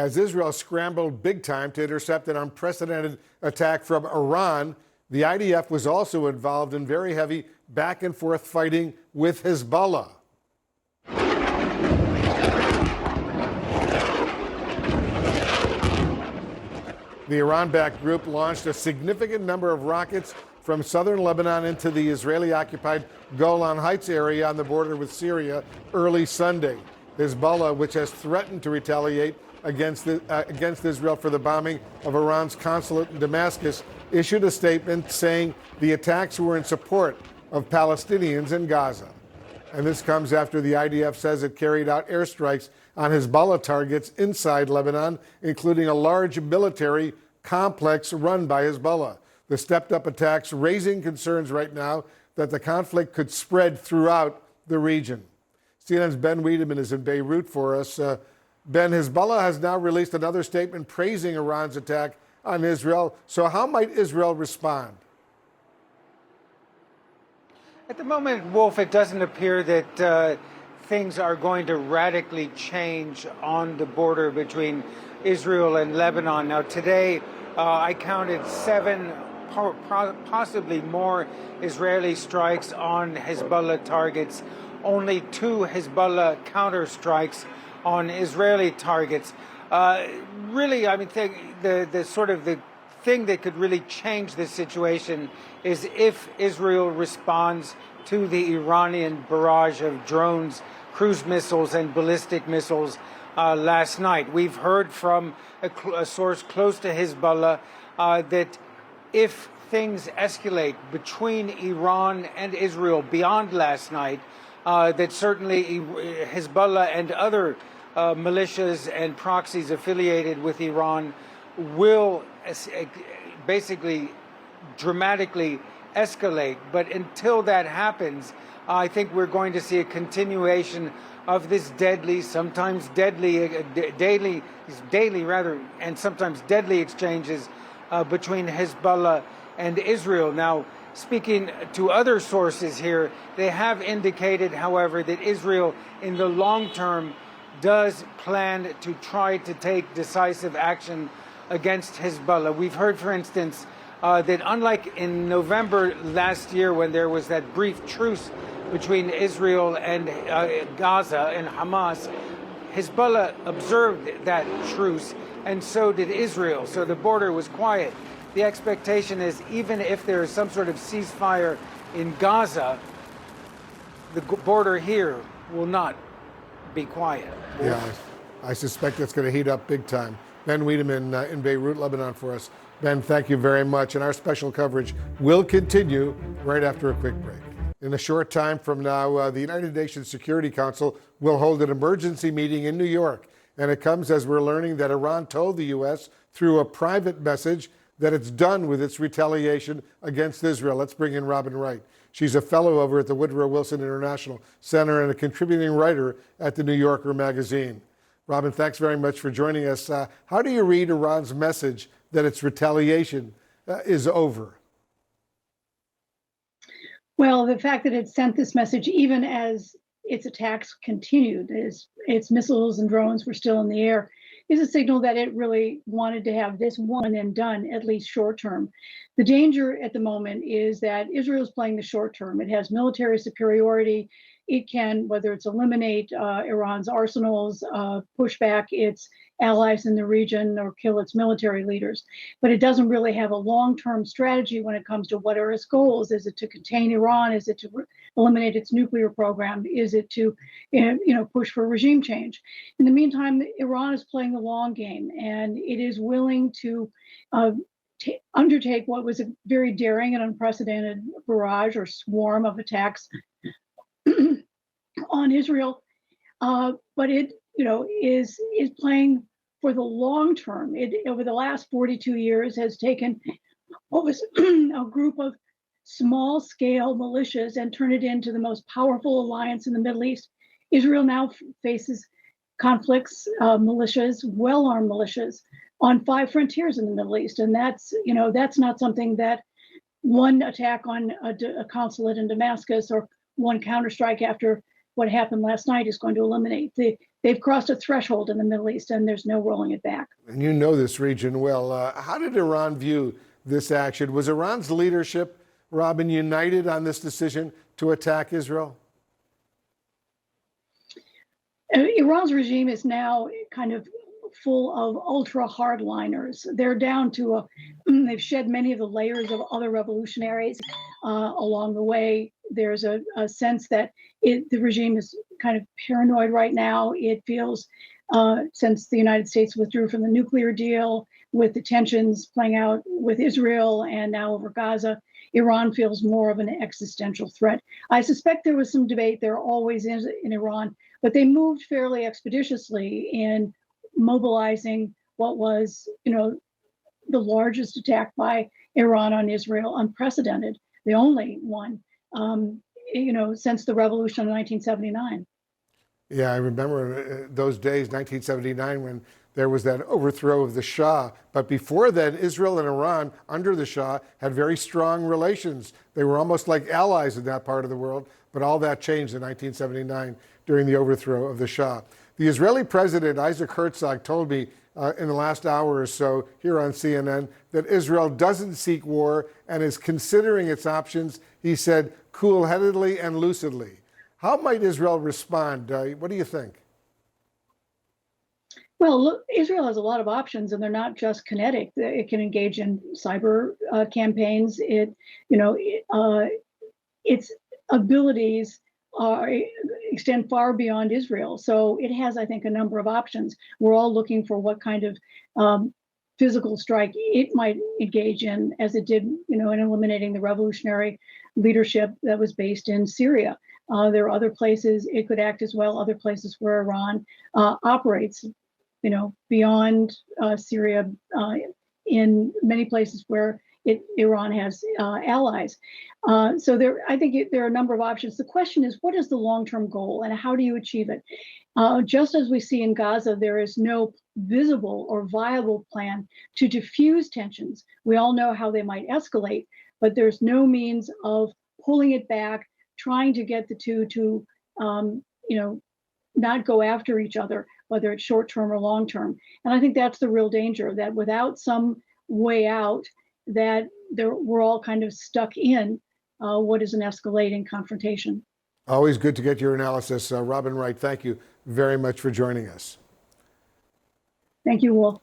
As Israel scrambled big time to intercept an unprecedented attack from Iran, the IDF was also involved in very heavy back and forth fighting with Hezbollah. The Iran-backed group launched a significant number of rockets from southern Lebanon into the Israeli-occupied Golan Heights area on the border with Syria early Sunday. Hezbollah, which has threatened to retaliate against Israel for the bombing of Iran's consulate in Damascus, issued a statement saying the attacks were in support of Palestinians in Gaza. And this comes after the IDF says it carried out airstrikes on Hezbollah targets inside Lebanon, including a large military complex run by Hezbollah. The stepped-up attacks raising concerns right now that the conflict could spread throughout the region. CNN's Ben Wiedemann is in Beirut for us. Ben, Hezbollah has now released another statement praising Iran's attack on Israel. So how might Israel respond? At the moment, Wolf, it doesn't appear that things are going to radically change on the border between Israel and Lebanon. Now, today, I counted 7, possibly more Israeli strikes on Hezbollah targets, only 2 Hezbollah counterstrikes on Israeli targets. Really, I mean, the thing that could really change this situation is if Israel responds to the Iranian barrage of drones, cruise missiles, and ballistic missiles last night. We've heard from a source close to Hezbollah that if things escalate between Iran and Israel beyond last night, that certainly Hezbollah and other militias and proxies affiliated with Iran will basically dramatically escalate. But until that happens, I think we're going to see a continuation of this daily, and sometimes deadly exchanges between Hezbollah and Israel. Now, speaking to other sources here, they have indicated, however, that Israel in the long term does plan to try to take decisive action against Hezbollah. We've heard, for instance, that unlike in November last year when there was that brief truce between Israel and Gaza and Hamas, Hezbollah observed that truce, and so did Israel. So the border was quiet. The expectation is even if there is some sort of ceasefire in Gaza, the border here will not be quiet. Yeah, I suspect it's going to heat up big time. Ben Wiedemann in Beirut, Lebanon for us. Ben, thank you very much. And our special coverage will continue right after a quick break. In a short time from now, the United Nations Security Council will hold an emergency meeting in New York. And it comes as we're learning that Iran told the U.S. through a private message that it's done with its retaliation against Israel. Let's bring in Robin Wright. She's a fellow over at the Woodrow Wilson International Center and a contributing writer at the New Yorker magazine. Robin, thanks very much for joining us. How do you read Iran's message that its retaliation is over? Well, the fact that it sent this message even as its attacks continued, its missiles and drones were still in the air, is a signal that it really wanted to have this one and done, at least short term. The danger at the moment is that Israel is playing the short term. It has military superiority. It can, whether it's eliminate Iran's arsenals, push back its allies in the region, or kill its military leaders. But it doesn't really have a long-term strategy when it comes to what are its goals. Is it to contain Iran? Is it to eliminate its nuclear program? Is it to, push for regime change? In the meantime, Iran is playing the long game, and it is willing to undertake what was a very daring and unprecedented barrage or swarm of attacks on Israel, but it is playing for the long term. It over the last 42 years has taken what was a group of small scale militias and turned it into the most powerful alliance in the Middle East. Israel now faces conflicts, militias, well-armed militias on 5 frontiers in the Middle East, and that's not something that one attack on a consulate in Damascus or one counterstrike after what happened last night is going to eliminate. The they've crossed a threshold in the Middle East, and there's no rolling it back. And you know this region well. How did Iran view this action? Was Iran's leadership, Robin, united on this decision to attack Israel? Iran's regime is now kind of full of ultra hardliners. They're down to they've shed many of the layers of other revolutionaries along the way. There's a sense that the regime is kind of paranoid right now. It feels, since the United States withdrew from the nuclear deal, with the tensions playing out with Israel and now over Gaza, Iran feels more of an existential threat. I suspect there was some debate, there always is in Iran, but they moved fairly expeditiously in mobilizing what was, the largest attack by Iran on Israel, unprecedented, the only one, since the revolution of 1979. Yeah, I remember those days, 1979, when there was that overthrow of the Shah. But before then, Israel and Iran, under the Shah, had very strong relations. They were almost like allies in that part of the world. But all that changed in 1979 during the overthrow of the Shah. The Israeli president, Isaac Herzog, told me in the last hour or so here on CNN that Israel doesn't seek war and is considering its options, he said, cool-headedly and lucidly. How might Israel respond? What do you think? Well, look, Israel has a lot of options, and they're not just kinetic. It can engage in cyber campaigns. Its abilities extend far beyond Israel. So it has, I think, a number of options. We're all looking for what kind of physical strike it might engage in, as it did, in eliminating the revolutionary leadership that was based in Syria. There are other places it could act as well, other places where Iran operates, beyond Syria, in many places where Iran has allies. So I think there are a number of options. The question is, what is the long-term goal and how do you achieve it? Just as we see in Gaza, there is no visible or viable plan to diffuse tensions. We all know how they might escalate, but there's no means of pulling it back, trying to get the two to, not go after each other, whether it's short-term or long-term. And I think that's the real danger, that without some way out, that we're all kind of stuck in what is an escalating confrontation. Always good to get your analysis. Robin Wright, thank you very much for joining us. Thank you, Wolf.